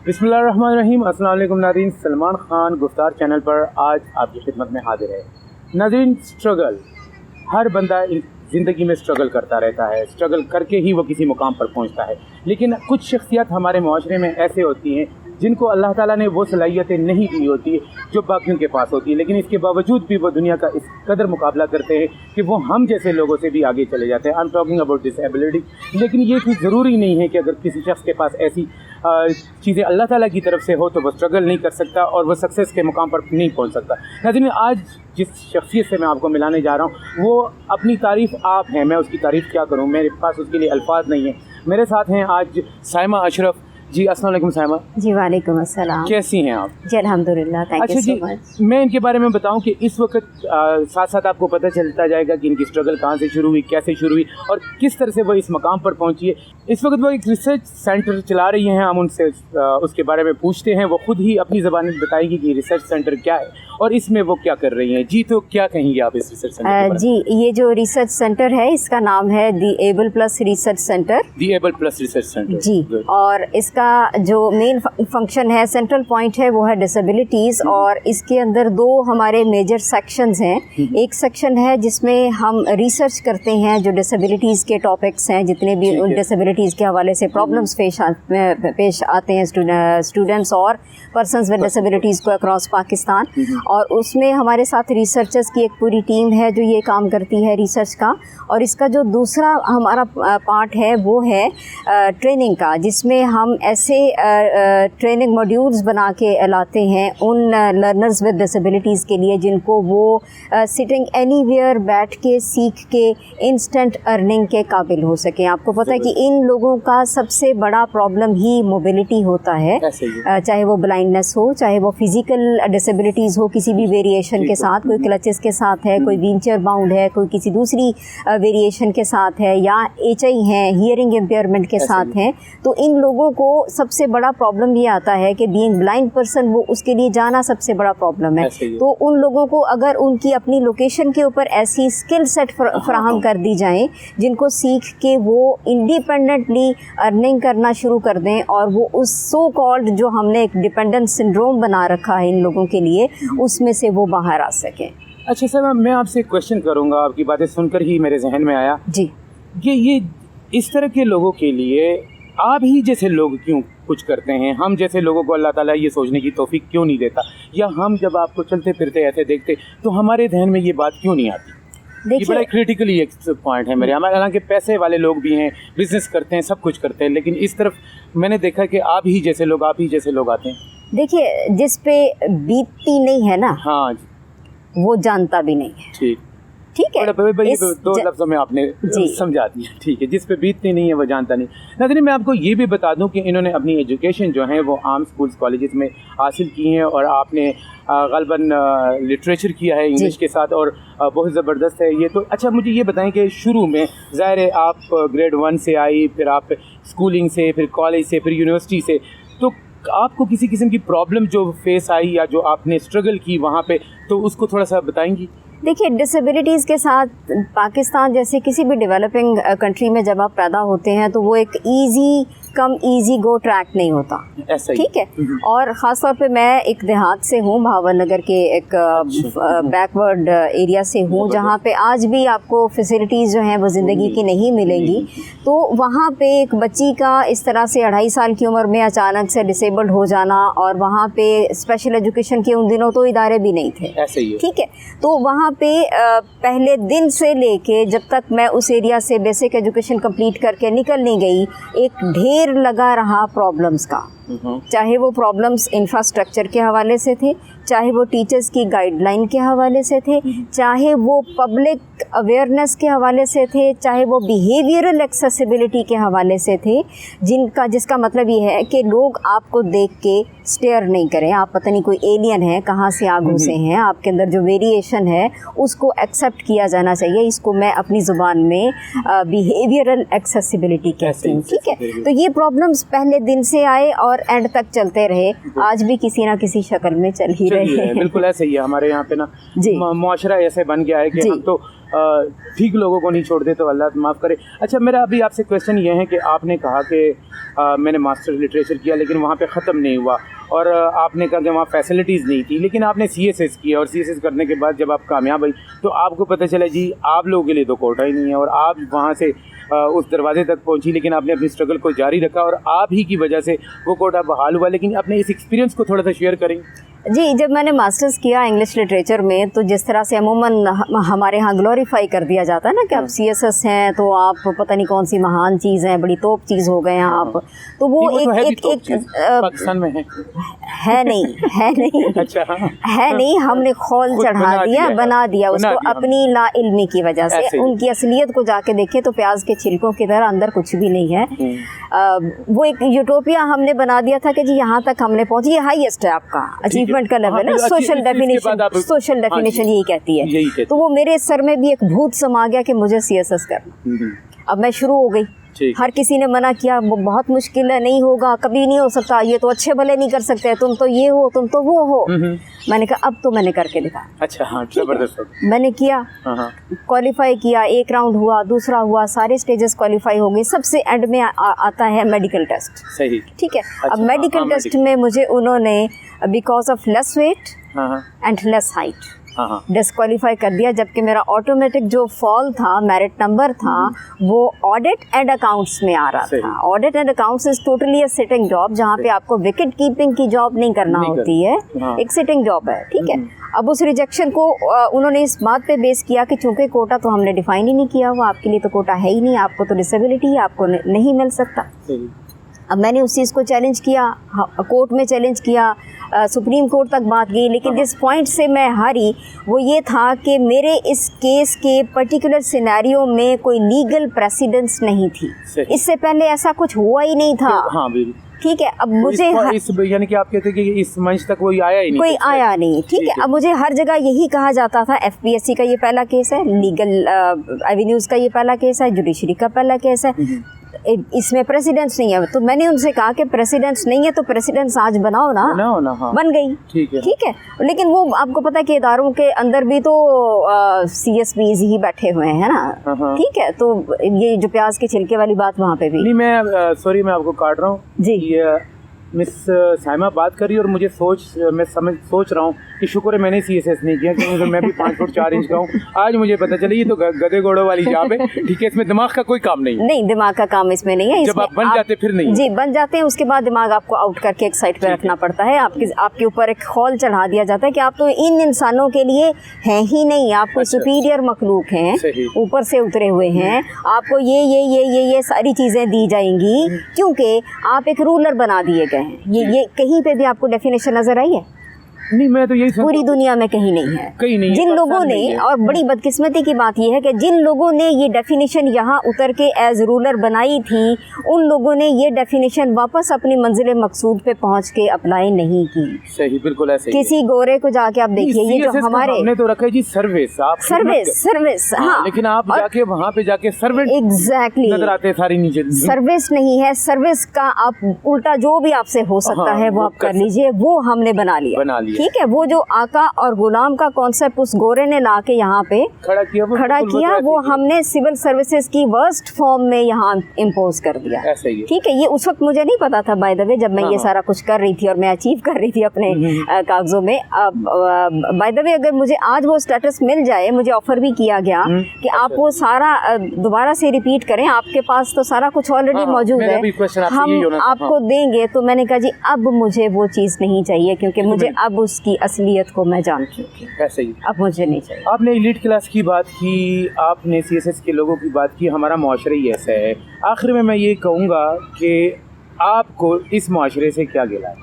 बिस्मिल्लाहिर्रहमानिर्रहीम। अस्सलाम वालेकुम नाज़रीन, सलमान ख़ान गुफ्तार चैनल पर आज आपकी खिदमत में हाजिर है। नाज़रीन, स्ट्रगल, हर बंदा ज़िंदगी में स्ट्रगल करता रहता है, स्ट्रगल करके ही वो किसी मुकाम पर पहुंचता है। लेकिन कुछ शख्सियत हमारे माशरे में ऐसे होती हैं जिनको अल्लाह ताला ने वो सलाहियतें नहीं दी होती जो बाकियों के पास होती है, लेकिन इसके बावजूद भी वो दुनिया का इस कदर मुकाबला करते हैं कि वो हम जैसे लोगों से भी आगे चले जाते हैं। I am talking about disability. लेकिन ये चीज़ ज़रूरी नहीं है कि अगर किसी शख्स के पास ऐसी चीज़ें अल्लाह ताला की तरफ से हो तो वह स्ट्रगल नहीं कर सकता और वह सक्सेस के मुकाम पर नहीं पहुंच सकता। नाज़रीन, आज जिस शख्सियत से मैं आपको मिलाने जा रहा हूँ वो अपनी तारीफ़ आप हैं, मैं उसकी तारीफ़ क्या करूँ, मेरे पास उसके लिए अल्फाज नहीं है। मेरे साथ हैं आज साइमा अशरफ जी। अस्सलाम वालेकुम साइमा जी। वालेकुम अस्सलाम। कैसी हैं आप? जी अल्हम्दुलिल्लाह, थैंक यू सो मच। मैं इनके बारे में बताऊं कि इस वक्त साथ साथ आपको पता चलता जाएगा कि इनकी स्ट्रगल कहाँ से शुरू हुई, कैसे शुरू हुई और किस तरह से वो इस मकाम पर पहुंची है। इस वक्त वो एक रिसर्च सेंटर चला रही हैं, हम उनसे उसके बारे में पूछते हैं। वो खुद ही अपनी ज़बान में बताएगी कि रिसर्च सेंटर क्या है और इसमें वो क्या कर रही हैं। जी, तो क्या कहेंगे आप इस रिसर्च सेंटर के बारे में? जी, ये जो रिसर्च सेंटर है इसका नाम है दी एबल प्लस रिसर्च सेंटर। दी एबल प्लस रिसर्च सेंटर जी। और इसका जो मेन फंक्शन है, सेंट्रल पॉइंट है, वो है डिसेबिलिटीज़। और इसके अंदर दो हमारे मेजर सेक्शंस हैं। एक सेक्शन है जिसमें हम रिसर्च करते हैं जो डिसेबिलिटीज़ के टॉपिक्स हैं, जितने भी डिसेबिलिटीज़ के हवाले से प्रॉब्लम्स पेश आते हैं स्टूडेंट्स और पर्सनस विद डिसेबिलिटीज़ को अक्रॉस पाकिस्तान। और उसमें हमारे साथ रिसर्चर्स की एक पूरी टीम है जो ये काम करती है रिसर्च का। और इसका जो दूसरा हमारा पार्ट है वो है ट्रेनिंग का, जिसमें हम ऐसे ट्रेनिंग मॉड्यूल्स बना के लाते हैं उन लर्नर्स विद डिसेबिलिटीज़ के लिए जिनको वो सिटिंग एनीवेयर बैठ के सीख के इंस्टेंट अर्निंग के काबिल हो सकें। आपको पता है कि इन लोगों का सबसे बड़ा प्रॉब्लम ही मोबिलिटी होता है, चाहे वो ब्लाइंडनेस हो, चाहे वो फिज़िकल डिसेबिलिटीज़ हो किसी भी वेरिएशन के साथ, कोई क्लचेस के साथ है, कोई व्हीलचेयर बाउंड है, कोई किसी दूसरी वेरिएशन के साथ है, या HI है, हियरिंग इम्पेयरमेंट के साथ हैं। तो इन लोगों को सबसे बड़ा प्रॉब्लम ये आता है कि बीइंग ब्लाइंड पर्सन, वो उसके लिए जाना सबसे बड़ा प्रॉब्लम है। तो उन लोगों को अगर उनकी अपनी लोकेशन के ऊपर ऐसी स्किल सेट फराहम कर दी जाए जिनको सीख के वो इंडिपेंडेंटली अर्निंग करना शुरू कर दें और वो उस सो कॉल्ड जो हमने एक डिपेंडेंट सिंड्रोम बना रखा है इन लोगों के लिए, उसमें से वो बाहर आ सकें। अच्छा सर, मैं आपसे एक क्वेश्चन करूंगा, आपकी बातें सुनकर ही मेरे जहन में आया जी। ये इस तरह के लोगों के लिए आप ही जैसे लोग क्यों कुछ करते हैं? हम जैसे लोगों को अल्लाह ताला ये सोचने की तौफीक क्यों नहीं देता? या हम जब आपको चलते फिरते ऐसे देखते तो हमारे जहन में ये बात क्यों नहीं आती? ये बड़ा क्रिटिकली एक पॉइंट है मेरे। हमारे हालांकि पैसे वाले लोग भी हैं, बिजनेस करते हैं, सब कुछ करते हैं, लेकिन इस तरफ मैंने देखा कि आप ही जैसे लोग आते हैं। देखिए, जिस पे बीतती नहीं है ना, हाँ, वो जानता भी नहीं है। ठीक है, दो लफ्ज़ों में आपने समझा दिया। ठीक है, जिस पे बीतती नहीं है वो जानता नहीं। नाज़रीन, मैं आपको ये भी बता दूं कि इन्होंने अपनी एजुकेशन जो है वो आम स्कूल्स कॉलेजेस में हासिल की है और आपने ग़ालिबन लिटरेचर किया है इंग्लिश के साथ और बहुत ज़बरदस्त है ये तो। अच्छा, मुझे ये बताएं कि शुरू में ज़ाहिर है आप ग्रेड 1 से आई, फिर आप स्कूलिंग से, फिर कॉलेज से, फिर यूनिवर्सिटी से, तो आपको किसी किस्म की प्रॉब्लम जो फेस आई या जो आपने स्ट्रगल की वहाँ पे, तो उसको थोड़ा सा बताएंगी? देखिए, डिसेबिलिटीज़ के साथ पाकिस्तान जैसे किसी भी डेवलपिंग कंट्री में जब आप पैदा होते हैं तो वो एक ईजी गो ट्रैक नहीं होता, ठीक है। और ख़ास तौर पे मैं एक देहात से हूँ, भावर नगर के एक बैकवर्ड एरिया से हूँ, जहाँ पे आज भी आपको फैसिलिटीज़ जो हैं वो ज़िंदगी की नहीं मिलेंगी। तो वहाँ पे एक बच्ची का इस तरह से 2.5 साल की उम्र में अचानक से डिसेबल्ड हो जाना, और वहाँ पे स्पेशल एजुकेशन के उन दिनों तो इदारे भी नहीं थे, ठीक है। तो वहाँ पे पहले दिन से लेके जब तक मैं उस एरिया से बेसिक एजुकेशन कंप्लीट करके निकल नहीं गई, एक ढेर लगा रहा प्रॉब्लम्स का। चाहे वो प्रॉब्लम्स इंफ्रास्ट्रक्चर के हवाले से थे, चाहे वो टीचर्स की गाइडलाइन के हवाले से थे, चाहे वो पब्लिक अवेयरनेस के हवाले से थे, चाहे वो बिहेवियरल एक्सेसिबिलिटी के हवाले से थे, जिसका मतलब ये है कि लोग आपको देख के स्टेयर नहीं करें, आप पता नहीं कोई एलियन है, कहाँ से आ घुसे हैं। आपके अंदर जो वेरिएशन है उसको एक्सेप्ट किया जाना चाहिए। इसको मैं अपनी ज़ुबान में बिहेवियरल एक्सेसिबिलिटी कहती हूँ, ठीक है। तो ये प्रॉब्लम्स पहले दिन से आए और एंड तक चलते रहे, आज भी किसी ना किसी शक्ल में चल ही रहे हैं। बिल्कुल ऐसे ही है हमारे यहाँ पे ना, माशरा ऐसे बन गया है कि हम तो ठीक लोगों को नहीं छोड़ते तो अल्लाह माफ़ करे। अच्छा, मेरा अभी आपसे क्वेश्चन ये है कि आपने कहा कि मैंने मास्टर लिटरेचर किया लेकिन वहाँ पे ख़त्म नहीं हुआ, और आपने कहा कि वहाँ फैसिलिटीज़ नहीं थी, लेकिन आपने CSS किया और CSS करने के बाद जब आप कामयाब हुई तो आपको पता चला जी आप लोगों के लिए तो कोटा ही नहीं है, और आप वहाँ से उस दरवाजे तक पहुँची, लेकिन आपने अपनी स्ट्रगल को जारी रखा और आप ही की वजह से वो कोटा बहाल हुआ। लेकिन अपने इस एक्सपीरियंस को थोड़ा सा शेयर करें। जी, जब मैंने मास्टर्स किया इंग्लिश लिटरेचर में तो जिस तरह से अमूमन हमारे यहाँ ग्लोरीफाई कर दिया जाता है ना कि आप CSS हैं तो आप पता नहीं कौन सी महान चीज़ हैं, बड़ी तोप चीज़ हो गए हैं आप, तो वो एक पाकिस्तान में है नहीं अच्छा, है नहीं, हमने खौल चढ़ा दिया, बना दिया उसको अपनी ला इल्मी की वजह से। उनकी असलियत को जाके देखे तो प्याज के छिलकों की तरह अंदर कुछ भी नहीं है। वो एक यूटोपिया हमने बना दिया था कि जी यहाँ तक हमने पहुँची, ये हाईएस्ट है आपका अचीवमेंट का लेवल है। सोशल डेफिनेशन यही कहती है। तो वो मेरे सर में भी एक भूत समा गया कि मुझे CSS करना। अब मैं शुरू हो गई, हर किसी ने मना किया, वो बहुत मुश्किल है, नहीं होगा, कभी नहीं हो सकता, ये तो अच्छे भले नहीं कर सकते, तुम तो ये हो, तुम तो वो हो। मैंने कहा अब तो मैंने करके दिखा। अच्छा, हाँ, जबरदस्त। मैंने किया, क्वालिफाई किया, एक राउंड हुआ, दूसरा हुआ, सारे स्टेजेस क्वालिफाई हो गए। सबसे एंड में आता है मेडिकल टेस्ट। सही, ठीक है। अब मेडिकल टेस्ट में मुझे उन्होंने because of less weight and less height disqualify कर दिया, जबकि मेरा ऑटोमेटिक जो फॉल था, मेरिट नंबर था, वो ऑडिट एंड अकाउंट्स में आ रहा था। Audit and accounts is totally a sitting job, जहाँ पे आपको विकेट कीपिंग की जॉब नहीं करना होती है, एक सिटिंग जॉब है। ठीक है। अब उस रिजेक्शन को उन्होंने इस बात पे बेस किया कि चूंकि कोटा तो हमने डिफाइन ही नहीं किया हुआ, आपके लिए तो कोटा है ही नहीं, आपको तो डिसेबिलिटी है, आपको नहीं मिल सकता। अब मैंने उस चीज़ को चैलेंज किया, कोर्ट में चैलेंज किया, सुप्रीम कोर्ट तक बात गई, लेकिन जिस पॉइंट से मैं हारी वो ये था कि मेरे इस केस के पर्टिकुलर सिनेरियो में कोई लीगल प्रेसिडेंस नहीं थी। इससे पहले ऐसा कुछ हुआ ही नहीं था। हाँ, ठीक है। अब मुझे यानी कि आप कहते हैं कि इस मंच तक कोई आया ही नहीं, कोई आया नहीं। ठीक है। अब मुझे हर जगह यही कहा जाता था, FPSC का ये पहला केस है, लीगल एवेन्यूज़ का ये पहला केस है, जुडिशरी का पहला केस है, इसमें प्रेसिडेंस नहीं है। तो मैंने उनसे कहा कि प्रेसिडेंस नहीं है तो प्रेसिडेंस आज बनाओ ना। हाँ। बन गई। ठीक है। लेकिन वो आपको पता है कि इदारों के अंदर भी तो CSPs ही बैठे हुए हैं ना। ठीक है। तो ये जो प्याज के छिलके वाली बात वहाँ पे भी नहीं, मैं सॉरी मैं आपको काट रहा हूँ जी। मिस साइमा बात कर रही है और मुझे मैं सोच रहा हूँ कि शुक्र है मैंने CSS नहीं किया, क्योंकि मैं भी 5 फुट 4 इंच का हूँ। आज मुझे पता चला ये तो गधे घोड़ों वाली जॉब है। ठीक है, इसमें दिमाग का कोई काम नहीं, दिमाग का काम इसमें नहीं है। जब आप बन जाते फिर नहीं जी, बन जाते हैं, उसके बाद दिमाग आपको आउट करके एक साइड पे रखना पड़ता है। आपके ऊपर एक खौल चढ़ा दिया जाता है कि आप तो इन इंसानों के लिए हैं ही नहीं, आप कोई सुपीरियर मखलूक हैं, ऊपर से उतरे हुए हैं, आपको ये सारी चीज़ें दी जाएंगी क्योंकि आप एक रूलर बना दिए गए हैं। ये कहीं पे भी आपको डेफिनेशन नजर आई है? नहीं, मैं तो यही पूरी दुनिया में कहीं नहीं है, कहीं नहीं। जिन लोगों ने, और बड़ी बदकिस्मती की बात यह है कि जिन लोगों ने ये डेफिनेशन यहाँ उतर के एज रूलर बनाई थी, उन लोगों ने ये डेफिनेशन वापस अपनी मंजिल मकसूद पे पहुँच के अप्लाई नहीं की। सही, बिल्कुल ऐसे ही। किसी गोरे को जाके आप देखिए, ये जो हमारे हमने तो रखा है जी सर्विस, आप सर्विस हाँ, लेकिन आप जाके वहाँ पे जाके सर्वेंट एग्जैक्टली नजर आते हैं सारी नीचे। सर्विस नहीं है, सर्विस का आप उल्टा जो भी आपसे हो सकता है वो आप कर लीजिए, वो हमने बना लिया। ठीक है। वो जो आका और गुलाम का कॉन्सेप्ट उस गोरे ने ला के यहाँ पे खड़ा किया, वो हमने सिविल सर्विसेज की वर्स्ट फॉर्म में यहाँ इम्पोज कर दिया। ठीक है। ये उस वक्त मुझे नहीं पता था बाय द वे, जब मैं ये सारा कुछ कर रही थी और मैं अचीव कर रही थी अपने कागजों में। बाय द वे, अगर मुझे आज वो स्टेटस मिल जाए, मुझे ऑफर भी किया गया कि आप वो सारा दोबारा से रिपीट करें, आपके पास तो सारा कुछ ऑलरेडी मौजूद है, हम आपको देंगे। तो मैंने कहा जी अब मुझे वो चीज़ नहीं चाहिए, क्योंकि मुझे अब उसकी असलियत को मैं जान चुकी हूँ। ऐसे ही अब मुझे नहीं चाहिए। आपने एलीट क्लास की बात की, आपने CSS के लोगों की बात की, हमारा मुआशरा ही ऐसा है। आखिर में मैं ये कहूँगा कि आपको इस मुआशरे से क्या गिला है?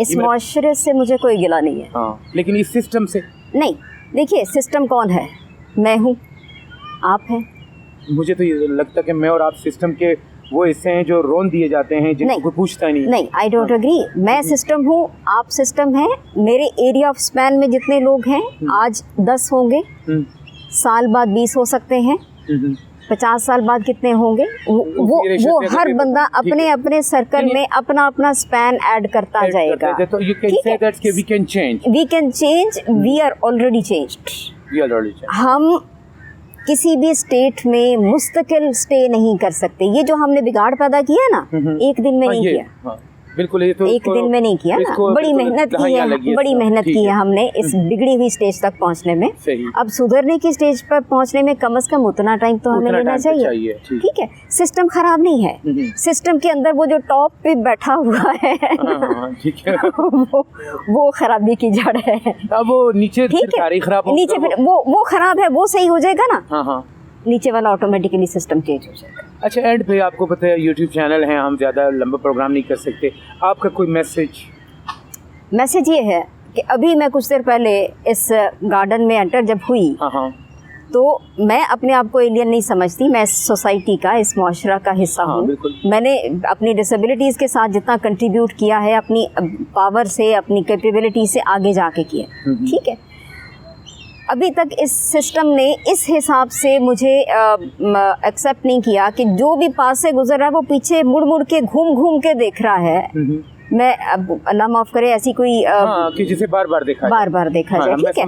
इस मुआशरे से मुझे कोई गिला नहीं है। हाँ, लेकिन इस सिस्टम से नहीं। देखिए, सिस्टम कौन है? मैं हूँ, आप हैं। मुझे तो ये लगता है कि मैं और आप सिस्टम के वो हिस्से हैं जो रोन दिए जाते हैं, जिनको कोई पूछता नहीं। नहीं, आई डोंट एग्री। मैं सिस्टम हूँ, आप सिस्टम हैं। मेरे एरिया ऑफ स्पैन में जितने लोग हैं, आज 10 होंगे, साल बाद 20 हो सकते हैं, 50 साल बाद कितने होंगे, वो हर बंदा अपने अपने सर्कल में अपना अपना स्पैन ऐड करता जाएगा। तो you can say that we can change. We can change. We are already changed. We are already changed. हम किसी भी स्टेट में मुस्तकिल स्टे नहीं कर सकते। ये जो हमने बिगाड़ पैदा किया है ना, एक दिन में नहीं किया। हाँ, बिल्कुल, ये तो एक दिन में नहीं किया ना, बड़ी मेहनत की है, बड़ी मेहनत की है हमने इस बिगड़ी हुई स्टेज तक पहुंचने में। अब सुधरने की स्टेज पर पहुंचने में कम से कम उतना टाइम तो हमें लेना चाहिए। ठीक है, सिस्टम खराब नहीं है, सिस्टम के अंदर वो जो टॉप पे बैठा हुआ है ठीक है वो खराबी की जड़ है। अब वो नीचे खराब, नीचे फिर वो खराब है, वो सही हो जाएगा ना। हाँ, नीचे वाला ऑटोमेटिकली सिस्टम चेंज हो जाएगा। अच्छा, एंड पे आपको पता है यूट्यूब चैनल है, हम ज़्यादा लंबा प्रोग्राम नहीं कर सकते, आपका कोई मैसेज ये है कि अभी मैं कुछ देर पहले इस गार्डन में एंटर जब हुई, तो मैं अपने आप को एलियन नहीं समझती, मैं इस सोसाइटी का, इस मुआशरा का हिस्सा हूँ। मैंने अपनी डिसेबिलिटीज़ के साथ जितना कंट्रीब्यूट किया है अपनी पावर से, अपनी कैपेबिलिटी से आगे जाके किया, ठीक है। अभी तक इस सिस्टम ने इस हिसाब से मुझे एक्सेप्ट नहीं किया कि जो भी पास से गुजर रहा है वो पीछे मुड़ मुड़ के घूम के देख रहा है। मैं अब अल्लाह माफ करे ऐसी कोई कि जिसे बार बार देखा जाए, ठीक है।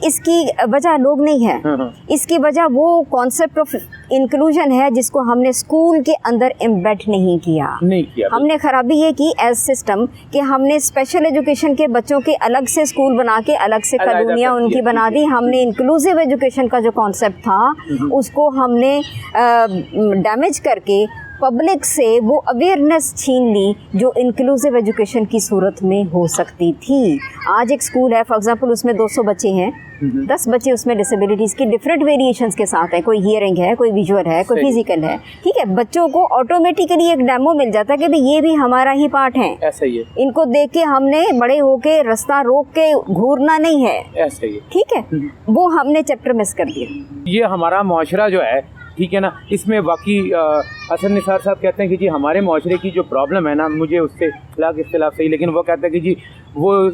इसकी वजह लोग नहीं है, इसकी वजह वो कॉन्सेप्ट ऑफ इंक्लूजन है जिसको हमने स्कूल के अंदर एम्बेड नहीं किया। हमने खराबी ये की एज सिस्टम कि हमने स्पेशल एजुकेशन के बच्चों के अलग से स्कूल बना के अलग से कॉलोनियाँ उनकी बना दी। हमने इंक्लूसिव एजुकेशन का जो कॉन्सेप्ट था उसको हमने डैमेज करके पब्लिक से वो अवेयरनेस छीन ली जो इंक्लूसिव एजुकेशन की सूरत में हो सकती थी। आज एक स्कूल है, फॉर एग्जांपल, उसमें 200 बच्चे हैं, 10 बच्चे उसमें डिसेबिलिटीज़ की डिफरेंट वेरिएशंस के साथ हैं, कोई हियरिंग है, कोई विजुअल है, कोई फिजिकल है, ठीक है। बच्चों को ऑटोमेटिकली एक डेमो मिल जाता है कि भाई ये भी हमारा ही पार्ट है, ऐसा ही है। इनको देख के हमने बड़े होके रास्ता रोक के घूरना नहीं है, ऐसा ही है, ठीक है। वो हमने चैप्टर मिस कर दिया। ये हमारा मुआशरा जो है, ठीक है ना, इसमें बाकी हसन निसार साहब कहते हैं कि जी हमारे माशरे की जो प्रॉब्लम है ना, मुझे उससे इख्तिलाफ सही, लेकिन वो कहते हैं कि जी वो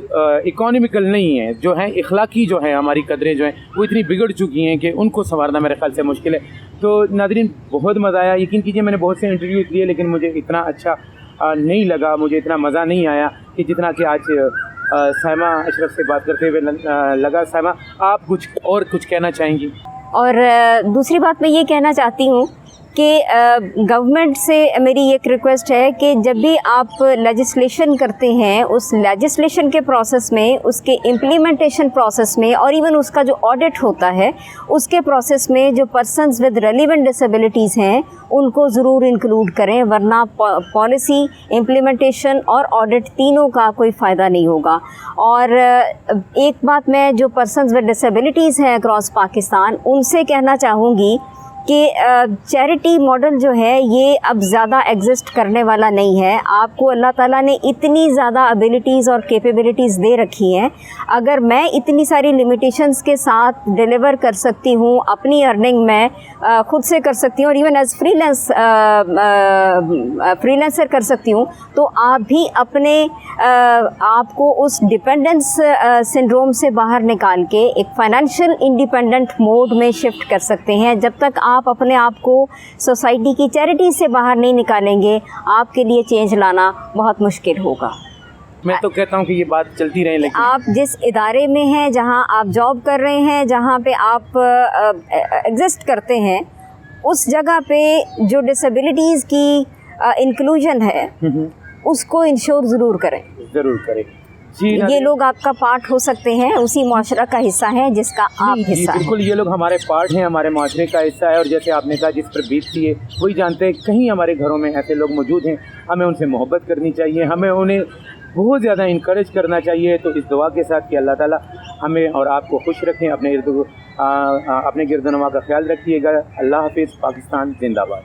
इकोनॉमिकल नहीं है, जो है इखलाकी जो है हमारी कदरें जो हैं वो इतनी बिगड़ चुकी हैं कि उनको संवारना मेरे ख्याल से मुश्किल है। तो नाज़रीन, बहुत मज़ा आया, यकीन कीजिए मैंने बहुत से इंटरव्यूज़ लिए लेकिन मुझे इतना अच्छा नहीं लगा, मुझे इतना मज़ा नहीं आया कि जितना कि आज साइमा अशरफ से बात करते हुए लगा। साइमा, आप कुछ कहना चाहेंगी? और दूसरी बात मैं ये कहना चाहती हूँ कि गवर्नमेंट से मेरी एक रिक्वेस्ट है कि जब भी आप लेजिस्लेशन करते हैं, उस लेजिस्लेशन के प्रोसेस में, उसके इम्प्लीमेंटेशन प्रोसेस में और इवन उसका जो ऑडिट होता है उसके प्रोसेस में जो पर्सन्स विद रेलिवेंट डिसेबिलिटीज़ हैं उनको ज़रूर इंक्लूड करें, वरना पॉलिसी, इम्प्लीमेंटेशन और ऑडिट तीनों का कोई फ़ायदा नहीं होगा। और एक बात मैं जो पर्सन्स विद डिसेबिलिटीज़ हैं अक्रॉस पाकिस्तान उनसे कहना चाहूँगी कि चैरिटी मॉडल जो है ये अब ज़्यादा एग्जिस्ट करने वाला नहीं है। आपको अल्लाह ताला ने इतनी ज़्यादा एबिलिटीज़ और कैपेबिलिटीज़ दे रखी हैं, अगर मैं इतनी सारी लिमिटेशंस के साथ डिलीवर कर सकती हूँ, अपनी अर्निंग मैं ख़ुद से कर सकती हूँ और इवन एज फ्रीलांसर कर सकती हूँ, तो आप भी अपने आपको उस डिपेंडेंस सिंड्रोम से बाहर निकाल के एक फाइनेंशियल इंडिपेंडेंट मोड में शिफ्ट कर सकते हैं। जब तक आप अपने आप को सोसाइटी की चैरिटी से बाहर नहीं निकालेंगे, आपके लिए चेंज लाना बहुत मुश्किल होगा। मैं तो कहता हूँ कि ये बात चलती रहे, लेकिन आप जिस इदारे में हैं, जहाँ आप जॉब कर रहे हैं, जहाँ पे आप एग्जिस्ट करते हैं, उस जगह पे जो डिसेबिलिटीज़ की इंक्लूजन है उसको इंश्योर ज़रूर करें। ये लोग आपका पार्ट हो सकते हैं, उसी मुआशरा का हिस्सा है जिसका आप हिस्सा हैं। बिल्कुल, ये लोग हमारे पार्ट हैं, हमारे मुआशरे का हिस्सा है। और जैसे आपने कहा, जिस पर बीतती है वही जानते हैं। कहीं हमारे घरों में ऐसे लोग मौजूद हैं, हमें उनसे मोहब्बत करनी चाहिए, हमें उन्हें बहुत ज़्यादा इनकरेज करना चाहिए। तो इस दुआ के साथ कि अल्लाह ताला हमें और आपको खुश रखें, अपने गिरदनुमा का ख्याल रखिएगा। अल्लाह हाफिज़। पाकिस्तान जिंदाबाद।